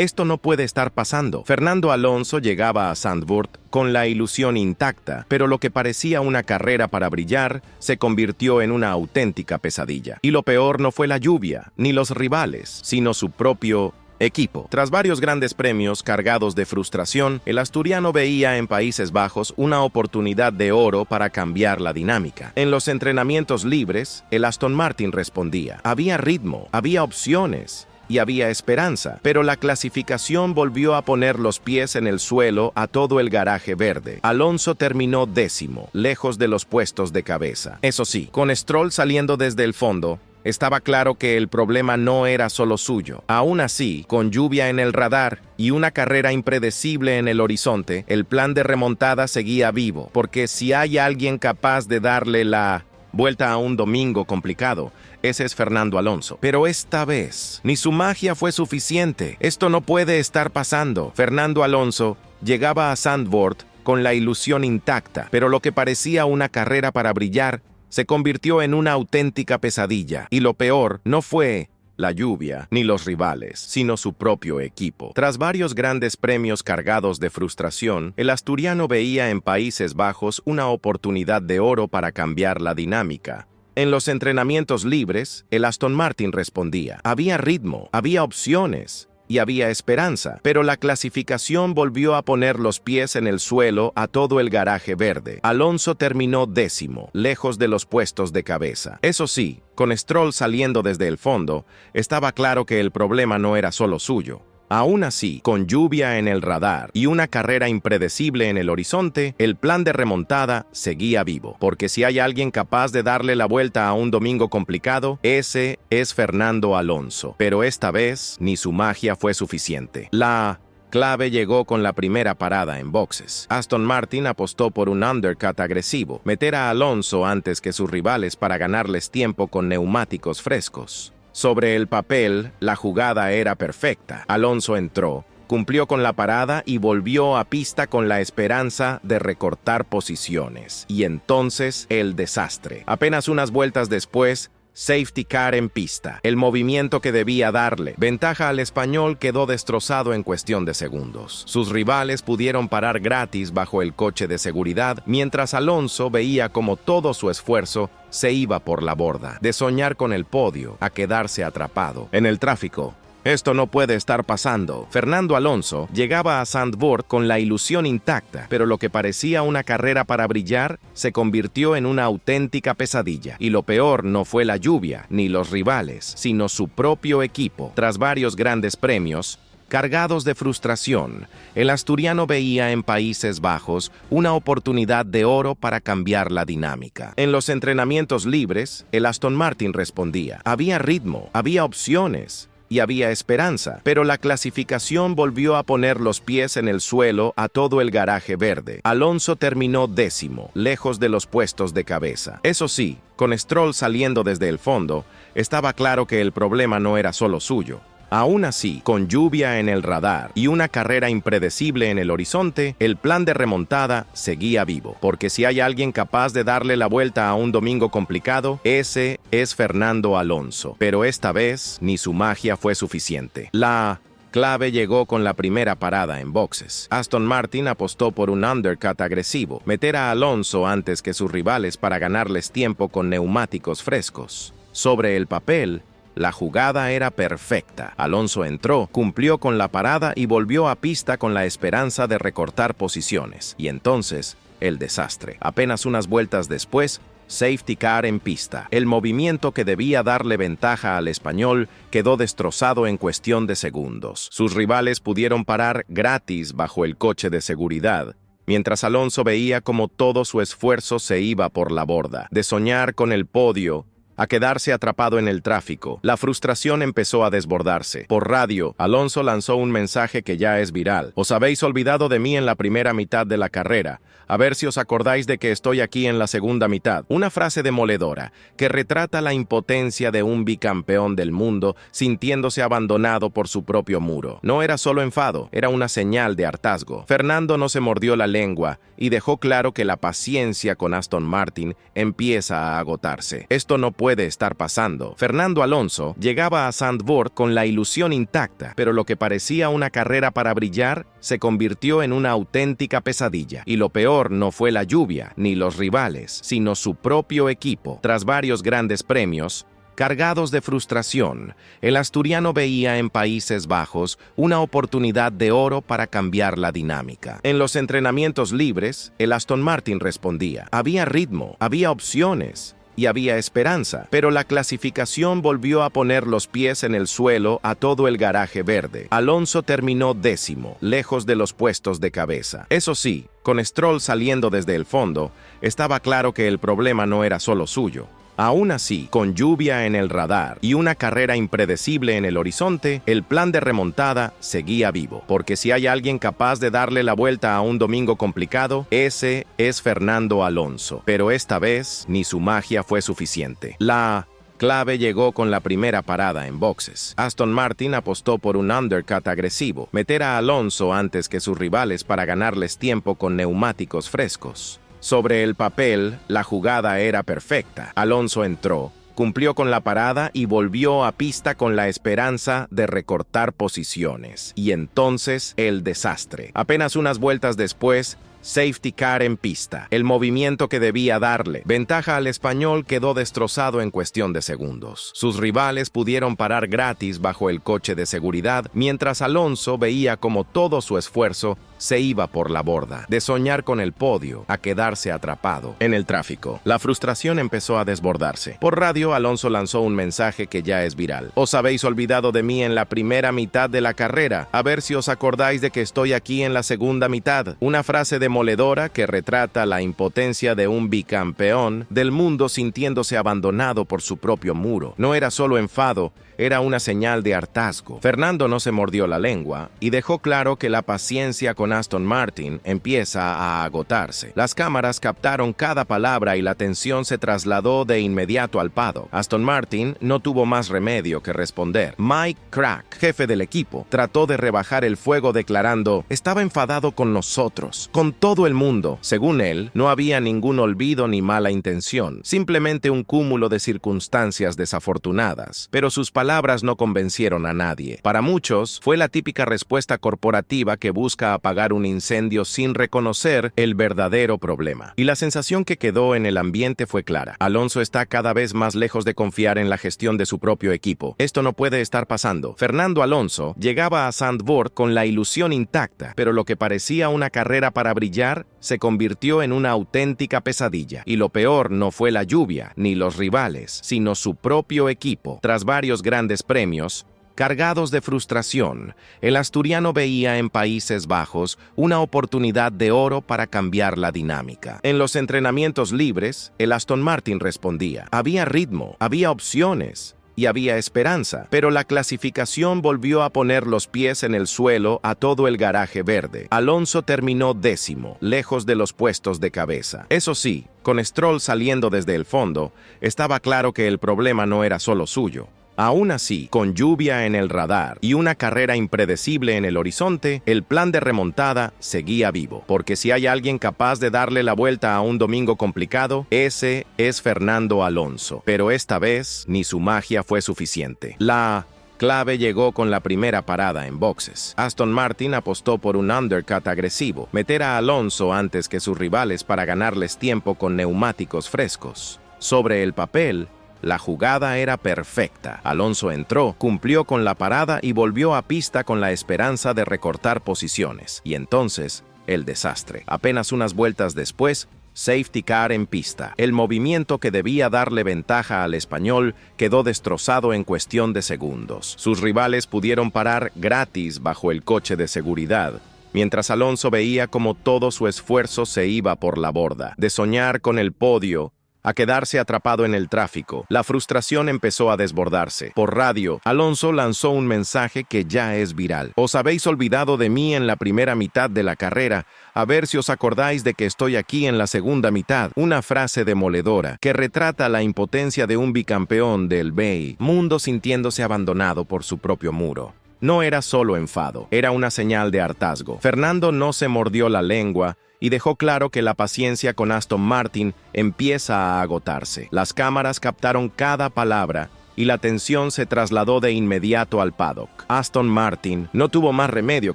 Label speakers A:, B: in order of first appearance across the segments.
A: Esto no puede estar pasando. Fernando Alonso llegaba a Zandvoort con la ilusión intacta, pero lo que parecía una carrera para brillar se convirtió en una auténtica pesadilla. Y lo peor no fue la lluvia, ni los rivales, sino su propio equipo. Tras varios grandes premios cargados de frustración, el asturiano veía en Países Bajos una oportunidad de oro para cambiar la dinámica. En los entrenamientos libres, el Aston Martin respondía. Había ritmo, había opciones y había esperanza, pero la clasificación volvió a poner los pies en el suelo a todo el garaje verde. Alonso terminó 10º, lejos de los puestos de cabeza. Eso sí, con Stroll saliendo desde el fondo, estaba claro que el problema no era solo suyo. Aún así, con lluvia en el radar y una carrera impredecible en el horizonte, el plan de remontada seguía vivo, porque si hay alguien capaz de darle la vuelta a un domingo complicado, ese es Fernando Alonso. Pero esta vez, ni su magia fue suficiente. Esto no puede estar pasando. Fernando Alonso llegaba a Zandvoort con la ilusión intacta, pero lo que parecía una carrera para brillar se convirtió en una auténtica pesadilla. Y lo peor no fue la lluvia ni los rivales, sino su propio equipo. Tras varios grandes premios cargados de frustración, el asturiano veía en Países Bajos una oportunidad de oro para cambiar la dinámica. En los entrenamientos libres, el Aston Martin respondía. Había ritmo, había opciones y había esperanza, pero la clasificación volvió a poner los pies en el suelo a todo el garaje verde. Alonso terminó 10º, lejos de los puestos de cabeza. Eso sí, con Stroll saliendo desde el fondo, estaba claro que el problema no era solo suyo. Aún así, con lluvia en el radar y una carrera impredecible en el horizonte, el plan de remontada seguía vivo. Porque si hay alguien capaz de darle la vuelta a un domingo complicado, ese es Fernando Alonso. Pero esta vez, ni su magia fue suficiente. La clave llegó con la primera parada en boxes. Aston Martin apostó por un undercut agresivo, meter a Alonso antes que sus rivales para ganarles tiempo con neumáticos frescos. Sobre el papel, la jugada era perfecta. Alonso entró, cumplió con la parada y volvió a pista con la esperanza de recortar posiciones. Y entonces, el desastre. Apenas unas vueltas después, safety car en pista. El movimiento que debía darle ventaja al español quedó destrozado en cuestión de segundos. Sus rivales pudieron parar gratis bajo el coche de seguridad, mientras Alonso veía como todo su esfuerzo se iba por la borda, de soñar con el podio a quedarse atrapado en el tráfico. Esto no puede estar pasando. Fernando Alonso llegaba a Zandvoort con la ilusión intacta, pero lo que parecía una carrera para brillar se convirtió en una auténtica pesadilla. Y lo peor no fue la lluvia ni los rivales, sino su propio equipo. Tras varios grandes premios cargados de frustración, el asturiano veía en Países Bajos una oportunidad de oro para cambiar la dinámica. En los entrenamientos libres, el Aston Martin respondía. Había ritmo, había opciones y había esperanza, pero la clasificación volvió a poner los pies en el suelo a todo el garaje verde. Alonso terminó 10º, lejos de los puestos de cabeza. Eso sí, con Stroll saliendo desde el fondo, estaba claro que el problema no era solo suyo. Aún así, con lluvia en el radar y una carrera impredecible en el horizonte, el plan de remontada seguía vivo. Porque si hay alguien capaz de darle la vuelta a un domingo complicado, ese es Fernando Alonso. Pero esta vez, ni su magia fue suficiente. La clave llegó con la primera parada en boxes. Aston Martin apostó por un undercut agresivo, meter a Alonso antes que sus rivales para ganarles tiempo con neumáticos frescos. Sobre el papel, la jugada era perfecta. Alonso entró, cumplió con la parada y volvió a pista con la esperanza de recortar posiciones. Y entonces, el desastre. Apenas unas vueltas después, safety car en pista. El movimiento que debía darle ventaja al español quedó destrozado en cuestión de segundos. Sus rivales pudieron parar gratis bajo el coche de seguridad, mientras Alonso veía como todo su esfuerzo se iba por la borda. De soñar con el podio a quedarse atrapado en el tráfico, la frustración empezó a desbordarse. Por radio, Alonso lanzó un mensaje que ya es viral. Os habéis olvidado de mí en la primera mitad de la carrera. A ver si os acordáis de que estoy aquí en la segunda mitad. Una frase demoledora que retrata la impotencia de un bicampeón del mundo sintiéndose abandonado por su propio muro. No era solo enfado, era una señal de hartazgo. Fernando no se mordió la lengua y dejó claro que la paciencia con Aston Martin empieza a agotarse. Esto no puede puede estar pasando. Fernando Alonso llegaba a Zandvoort con la ilusión intacta, pero lo que parecía una carrera para brillar se convirtió en una auténtica pesadilla. Y lo peor no fue la lluvia, ni los rivales, sino su propio equipo. Tras varios grandes premios, cargados de frustración, el asturiano veía en Países Bajos una oportunidad de oro para cambiar la dinámica. En los entrenamientos libres, el Aston Martin respondía. Había ritmo, había opciones y había esperanza, pero la clasificación volvió a poner los pies en el suelo a todo el garaje verde. Alonso terminó 10º, lejos de los puestos de cabeza. Eso sí, con Stroll saliendo desde el fondo, estaba claro que el problema no era solo suyo. Aún así, con lluvia en el radar y una carrera impredecible en el horizonte, el plan de remontada seguía vivo. Porque si hay alguien capaz de darle la vuelta a un domingo complicado, ese es Fernando Alonso. Pero esta vez, ni su magia fue suficiente. La clave llegó con la primera parada en boxes. Aston Martin apostó por un undercut agresivo, meter a Alonso antes que sus rivales para ganarles tiempo con neumáticos frescos. Sobre el papel, la jugada era perfecta. Alonso entró, cumplió con la parada y volvió a pista con la esperanza de recortar posiciones. Y entonces, el desastre. Apenas unas vueltas después, safety car en pista. El movimiento que debía darle ventaja al español quedó destrozado en cuestión de segundos. Sus rivales pudieron parar gratis bajo el coche de seguridad, mientras Alonso veía como todo su esfuerzo se iba por la borda, de soñar con el podio a quedarse atrapado en el tráfico. La frustración empezó a desbordarse. Por radio, Alonso lanzó un mensaje que ya es viral. Os habéis olvidado de mí en la primera mitad de la carrera. A ver si os acordáis de que estoy aquí en la segunda mitad. Una frase demoledora que retrata la impotencia de un bicampeón del mundo sintiéndose abandonado por su propio muro. No era solo enfado, era una señal de hartazgo. Fernando no se mordió la lengua y dejó claro que la paciencia con Aston Martin empieza a agotarse. Las cámaras captaron cada palabra y la tensión se trasladó de inmediato al paddock. Aston Martin no tuvo más remedio que responder. Mike Crack, jefe del equipo, trató de rebajar el fuego declarando: estaba enfadado con nosotros, con todo el mundo. Según él, no había ningún olvido ni mala intención, simplemente un cúmulo de circunstancias desafortunadas. Pero sus palabras no convencieron a nadie. Para muchos, fue la típica respuesta corporativa que busca apagar un incendio sin reconocer el verdadero problema. Y la sensación que quedó en el ambiente fue clara. Alonso está cada vez más lejos de confiar en la gestión de su propio equipo. Esto no puede estar pasando. Fernando Alonso llegaba a Zandvoort con la ilusión intacta, pero lo que parecía una carrera para brillar se convirtió en una auténtica pesadilla. Y lo peor no fue la lluvia, ni los rivales, sino su propio equipo. Tras varios grandes premios, cargados de frustración, el asturiano veía en Países Bajos una oportunidad de oro para cambiar la dinámica. En los entrenamientos libres, el Aston Martin respondía. Había ritmo, había opciones y había esperanza, pero la clasificación volvió a poner los pies en el suelo a todo el garaje verde. Alonso terminó 10º, lejos de los puestos de cabeza. Eso sí, con Stroll saliendo desde el fondo, estaba claro que el problema no era solo suyo. Aún así, con lluvia en el radar y una carrera impredecible en el horizonte, el plan de remontada seguía vivo. Porque si hay alguien capaz de darle la vuelta a un domingo complicado, ese es Fernando Alonso. Pero esta vez, ni su magia fue suficiente. La clave llegó con la primera parada en boxes. Aston Martin apostó por un undercut agresivo, meter a Alonso antes que sus rivales para ganarles tiempo con neumáticos frescos. Sobre el papel, la jugada era perfecta. Alonso entró, cumplió con la parada y volvió a pista con la esperanza de recortar posiciones. Y entonces, el desastre. Apenas unas vueltas después, safety car en pista. El movimiento que debía darle ventaja al español quedó destrozado en cuestión de segundos. Sus rivales pudieron parar gratis bajo el coche de seguridad, mientras Alonso veía como todo su esfuerzo se iba por la borda. De soñar con el podio a quedarse atrapado en el tráfico, la frustración empezó a desbordarse. Por radio, Alonso lanzó un mensaje que ya es viral. Os habéis olvidado de mí en la primera mitad de la carrera. A ver si os acordáis de que estoy aquí en la segunda mitad. Una frase demoledora que retrata la impotencia de un bicampeón del mundo sintiéndose abandonado por su propio muro. No era solo enfado, era una señal de hartazgo. Fernando no se mordió la lengua y dejó claro que la paciencia con Aston Martin empieza a agotarse. Las cámaras captaron cada palabra y la tensión se trasladó de inmediato al paddock. Aston Martin no tuvo más remedio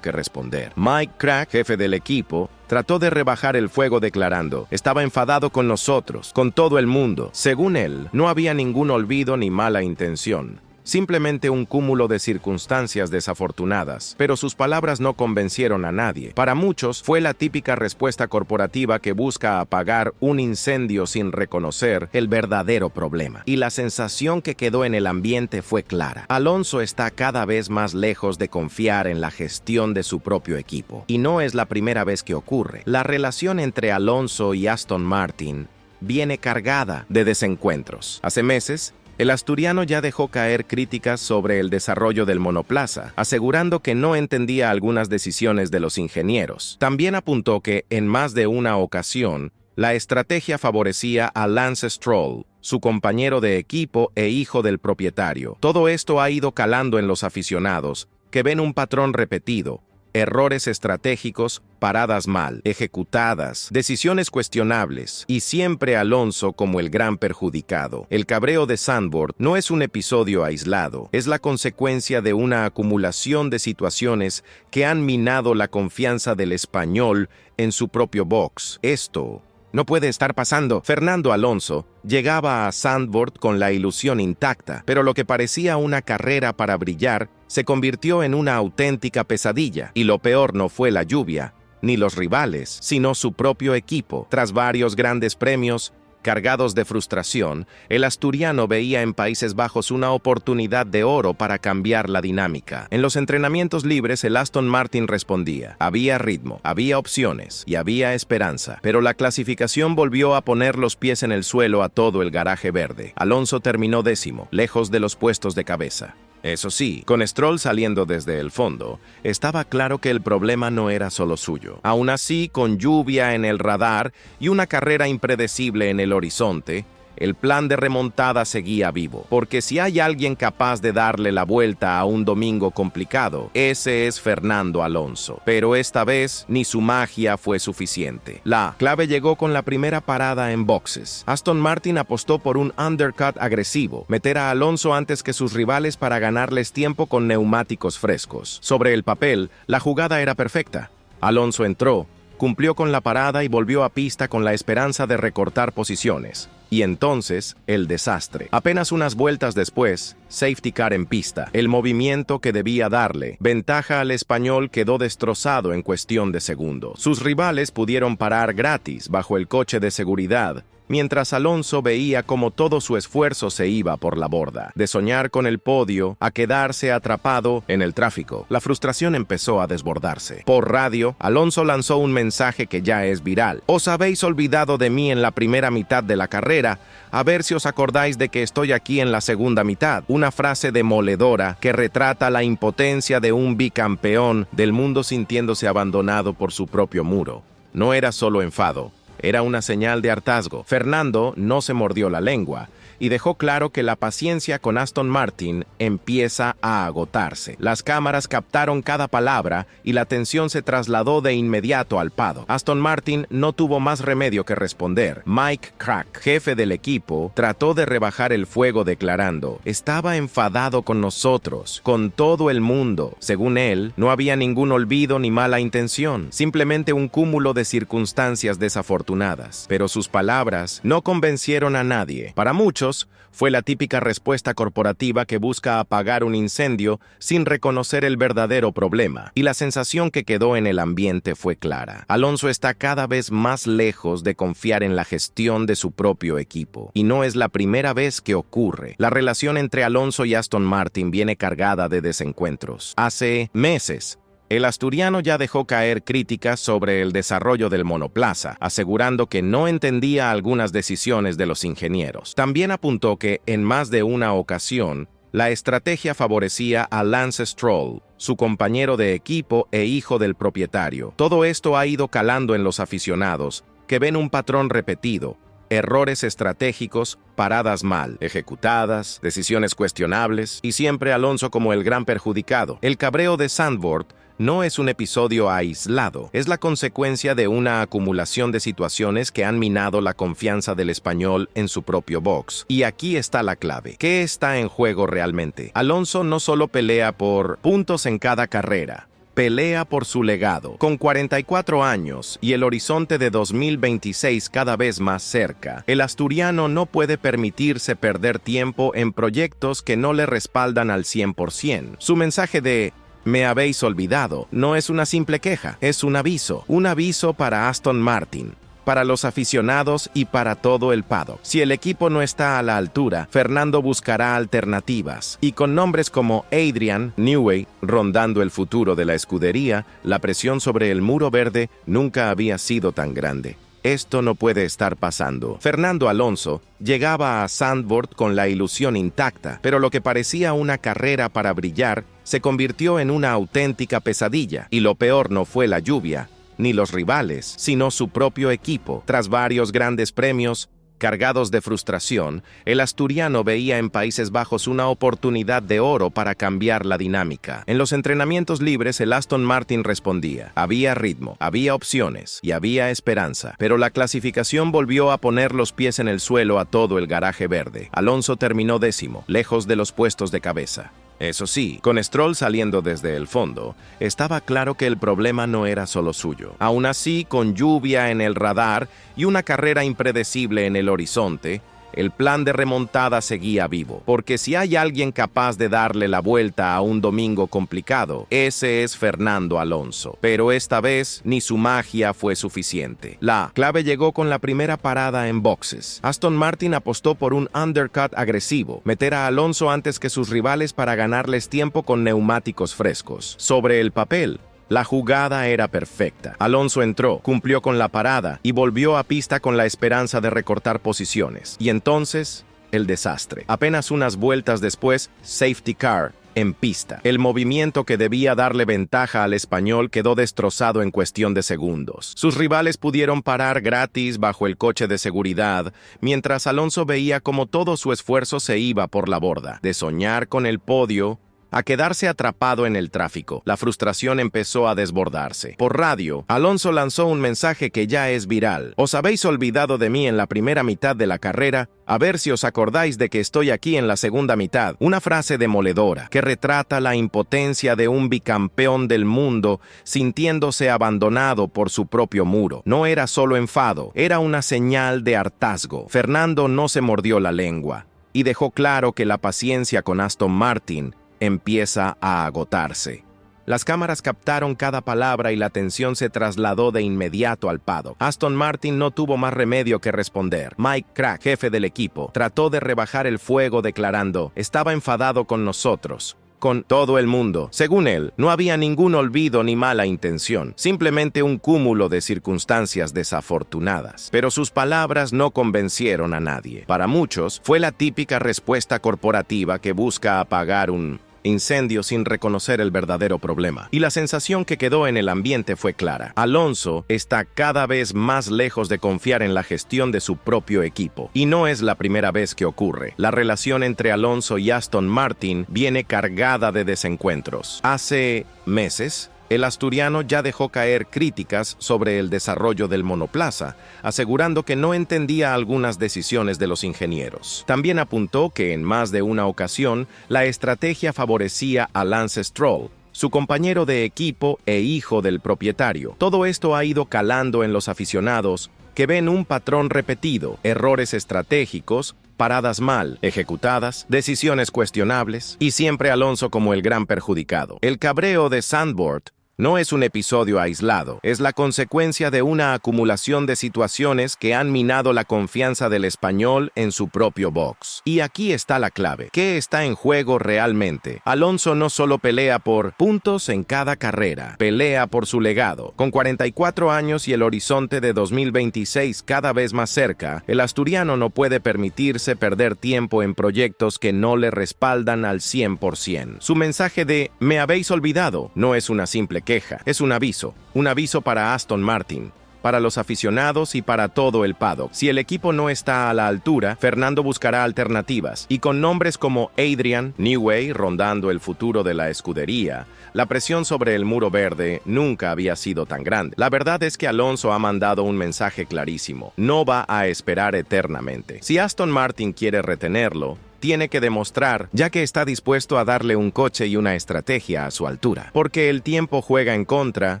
A: que responder. Mike Krack, jefe del equipo, trató de rebajar el fuego declarando: estaba enfadado con nosotros, con todo el mundo. Según él, no había ningún olvido ni mala intención. Simplemente un cúmulo de circunstancias desafortunadas, pero sus palabras no convencieron a nadie. Para muchos, fue la típica respuesta corporativa que busca apagar un incendio sin reconocer el verdadero problema. Y la sensación que quedó en el ambiente fue clara. Alonso está cada vez más lejos de confiar en la gestión de su propio equipo. Y no es la primera vez que ocurre. La relación entre Alonso y Aston Martin viene cargada de desencuentros. Hace meses, el asturiano ya dejó caer críticas sobre el desarrollo del monoplaza, asegurando que no entendía algunas decisiones de los ingenieros. También apuntó que, en más de una ocasión, la estrategia favorecía a Lance Stroll, su compañero de equipo e hijo del propietario. Todo esto ha ido calando en los aficionados, que ven un patrón repetido: errores estratégicos, paradas mal ejecutadas, decisiones cuestionables, y siempre Alonso como el gran perjudicado. El cabreo de Zandvoort no es un episodio aislado, es la consecuencia de una acumulación de situaciones que han minado la confianza del español en su propio box. Esto no puede estar pasando. Fernando Alonso llegaba a Zandvoort con la ilusión intacta, pero lo que parecía una carrera para brillar se convirtió en una auténtica pesadilla. Y lo peor no fue la lluvia, ni los rivales, sino su propio equipo. Tras varios grandes premios cargados de frustración, el asturiano veía en Países Bajos una oportunidad de oro para cambiar la dinámica. En los entrenamientos libres, el Aston Martin respondía. Había ritmo, había opciones y había esperanza. Pero la clasificación volvió a poner los pies en el suelo a todo el garaje verde. Alonso terminó 10º, lejos de los puestos de cabeza. Eso sí, con Stroll saliendo desde el fondo, estaba claro que el problema no era solo suyo. Aún así, con lluvia en el radar y una carrera impredecible en el horizonte, el plan de remontada seguía vivo, porque si hay alguien capaz de darle la vuelta a un domingo complicado, ese es Fernando Alonso. Pero esta vez, ni su magia fue suficiente. La clave llegó con la primera parada en boxes. Aston Martin apostó por un undercut agresivo, meter a Alonso antes que sus rivales para ganarles tiempo con neumáticos frescos. Sobre el papel, la jugada era perfecta. Alonso entró, cumplió con la parada y volvió a pista con la esperanza de recortar posiciones. Y entonces, el desastre. Apenas unas vueltas después, safety car en pista. El movimiento que debía darle ventaja al español quedó destrozado en cuestión de segundos. Sus rivales pudieron parar gratis bajo el coche de seguridad, mientras Alonso veía cómo todo su esfuerzo se iba por la borda. De soñar con el podio a quedarse atrapado en el tráfico. La frustración empezó a desbordarse. Por radio, Alonso lanzó un mensaje que ya es viral. Os habéis olvidado de mí en la primera mitad de la carrera, a ver si os acordáis de que estoy aquí en la segunda mitad. Una frase demoledora que retrata la impotencia de un bicampeón del mundo sintiéndose abandonado por su propio muro. No era solo enfado. Era una señal de hartazgo. Fernando no se mordió la lengua y dejó claro que la paciencia con Aston Martin empieza a agotarse. Las cámaras captaron cada palabra y la tensión se trasladó de inmediato al paddock. Aston Martin no tuvo más remedio que responder. Mike Krack, jefe del equipo, trató de rebajar el fuego declarando: estaba enfadado con nosotros, con todo el mundo. Según él, no había ningún olvido ni mala intención, simplemente un cúmulo de circunstancias desafortunadas. Pero sus palabras no convencieron a nadie. Para muchos, fue la típica respuesta corporativa que busca apagar un incendio sin reconocer el verdadero problema, y la sensación que quedó en el ambiente fue clara. Alonso está cada vez más lejos de confiar en la gestión de su propio equipo, y no es la primera vez que ocurre. La relación entre Alonso y Aston Martin viene cargada de desencuentros. Hace meses, el asturiano ya dejó caer críticas sobre el desarrollo del monoplaza, asegurando que no entendía algunas decisiones de los ingenieros. También apuntó que, en más de una ocasión, la estrategia favorecía a Lance Stroll, su compañero de equipo e hijo del propietario. Todo esto ha ido calando en los aficionados, que ven un patrón repetido: errores estratégicos, paradas mal ejecutadas, decisiones cuestionables, y siempre Alonso como el gran perjudicado. El cabreo de Zandvoort no es un episodio aislado, es la consecuencia de una acumulación de situaciones que han minado la confianza del español en su propio box. Y aquí está la clave. ¿Qué está en juego realmente? Alonso no solo pelea por puntos en cada carrera, pelea por su legado. Con 44 años y el horizonte de 2026 cada vez más cerca, el asturiano no puede permitirse perder tiempo en proyectos que no le respaldan al 100%. Su mensaje de "me habéis olvidado" no es una simple queja, es un aviso para Aston Martin, para los aficionados y para todo el paddock. Si el equipo no está a la altura, Fernando buscará alternativas. Y con nombres como Adrian Newey rondando el futuro de la escudería, la presión sobre el muro verde nunca había sido tan grande. Esto no puede estar pasando. Fernando Alonso llegaba a Zandvoort con la ilusión intacta, pero lo que parecía una carrera para brillar se convirtió en una auténtica pesadilla. Y lo peor no fue la lluvia, ni los rivales, sino su propio equipo. Tras varios grandes premios, cargados de frustración, el asturiano veía en Países Bajos una oportunidad de oro para cambiar la dinámica. En los entrenamientos libres, el Aston Martin respondía. Había ritmo, había opciones y había esperanza. Pero la clasificación volvió a poner los pies en el suelo a todo el garaje verde. Alonso terminó 10º, lejos de los puestos de cabeza. Eso sí, con Stroll saliendo desde el fondo, estaba claro que el problema no era solo suyo. Aún así, con lluvia en el radar y una carrera impredecible en el horizonte, el plan de remontada seguía vivo, porque si hay alguien capaz de darle la vuelta a un domingo complicado, ese es Fernando Alonso. Pero esta vez ni su magia fue suficiente. La clave llegó con la primera parada en boxes. Aston Martin apostó por un undercut agresivo, meter a Alonso antes que sus rivales para ganarles tiempo con neumáticos frescos. Sobre el papel, la jugada era perfecta. Alonso entró, cumplió con la parada y volvió a pista con la esperanza de recortar posiciones. Y entonces, el desastre. Apenas unas vueltas después, safety car en pista. El movimiento que debía darle ventaja al español quedó destrozado en cuestión de segundos. Sus rivales pudieron parar gratis bajo el coche de seguridad, mientras Alonso veía como todo su esfuerzo se iba por la borda. De soñar con el podio a quedarse atrapado en el tráfico. La frustración empezó a desbordarse. Por radio, Alonso lanzó un mensaje que ya es viral. Os habéis olvidado de mí en la primera mitad de la carrera, a ver si os acordáis de que estoy aquí en la segunda mitad. Una frase demoledora que retrata la impotencia de un bicampeón del mundo sintiéndose abandonado por su propio muro. No era solo enfado, era una señal de hartazgo. Fernando no se mordió la lengua y dejó claro que la paciencia con Aston Martin empieza a agotarse. Las cámaras captaron cada palabra y la atención se trasladó de inmediato al paddock. Aston Martin no tuvo más remedio que responder. Mike Crack, jefe del equipo, trató de rebajar el fuego declarando: "Estaba enfadado con nosotros, con todo el mundo". Según él, no había ningún olvido ni mala intención, simplemente un cúmulo de circunstancias desafortunadas. Pero sus palabras no convencieron a nadie. Para muchos, fue la típica respuesta corporativa que busca apagar un incendio sin reconocer el verdadero problema. Y la sensación que quedó en el ambiente fue clara. Alonso está cada vez más lejos de confiar en la gestión de su propio equipo. Y no es la primera vez que ocurre. La relación entre Alonso y Aston Martin viene cargada de desencuentros. Hace meses, el asturiano ya dejó caer críticas sobre el desarrollo del monoplaza, asegurando que no entendía algunas decisiones de los ingenieros. También apuntó que en más de una ocasión la estrategia favorecía a Lance Stroll, su compañero de equipo e hijo del propietario. Todo esto ha ido calando en los aficionados, que ven un patrón repetido: errores estratégicos, paradas mal ejecutadas, decisiones cuestionables y siempre Alonso como el gran perjudicado. El cabreo de Zandvoort no es un episodio aislado, es la consecuencia de una acumulación de situaciones que han minado la confianza del español en su propio box. Y aquí está la clave. ¿Qué está en juego realmente? Alonso no solo pelea por puntos en cada carrera, pelea por su legado. Con 44 años y el horizonte de 2026 cada vez más cerca, el asturiano no puede permitirse perder tiempo en proyectos que no le respaldan al 100%. Su mensaje de "me habéis olvidado" no es una simple queja, es un aviso para Aston Martin, para los aficionados y para todo el paddock. Si el equipo no está a la altura, Fernando buscará alternativas, y con nombres como Adrian Newey rondando el futuro de la escudería, la presión sobre el muro verde nunca había sido tan grande. La verdad es que Alonso ha mandado un mensaje clarísimo: no va a esperar eternamente. Si Aston Martin quiere retenerlo, tiene que demostrar, ya que está dispuesto a darle un coche y una estrategia a su altura. Porque el tiempo juega en contra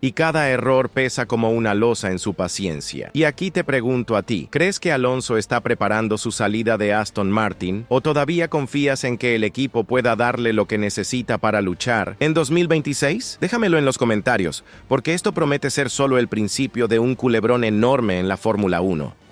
A: y cada error pesa como una losa en su paciencia. Y aquí te pregunto a ti, ¿crees que Alonso está preparando su salida de Aston Martin o todavía confías en que el equipo pueda darle lo que necesita para luchar en 2026? Déjamelo en los comentarios, porque esto promete ser solo el principio de un culebrón enorme en la Fórmula 1.